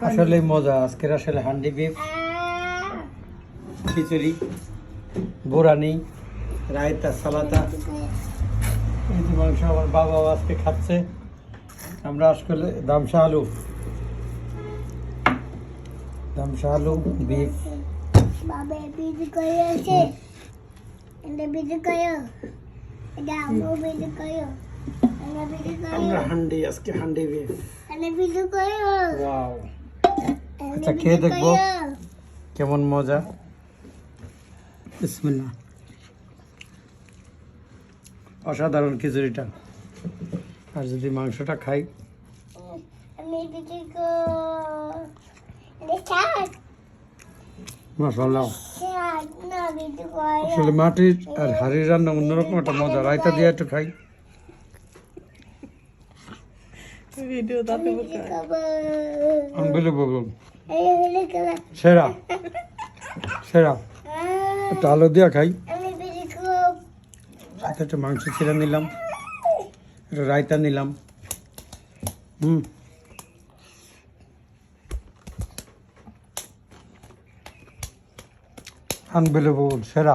আসলে মজা আজকের আসলে হান্ডি বিফ, খিচুড়ি, বোরানি, রায়তা, সালাতা, এই যে মাংস আমার বাবাও আজকে খাচ্ছে। আমরা আসলে দামসা আলু বিফ। আমরা হান্ডি আজকে হান্ডি বিফ। ওয়াও, আচ্ছা খেয়ে দেখবো কেমন মজা। বিসমিল্লাহ। অসাধারণ খিচুড়িটা। আর যদি মাংসটা খাই, মাশাআল্লাহ। আসলে মাটির আর হাড়ির রান্না অন্যরকম একটা মজা। রায়তা দিয়ে একটু খাই। আনবিলিভেবল, সেরা সেরা। একটু আলু দিয়ে খাই, সাথে একটু মাংস ছিঁড়ে নিলাম, একটু রায়তা নিলাম। আনবিলিভেবল, সেরা।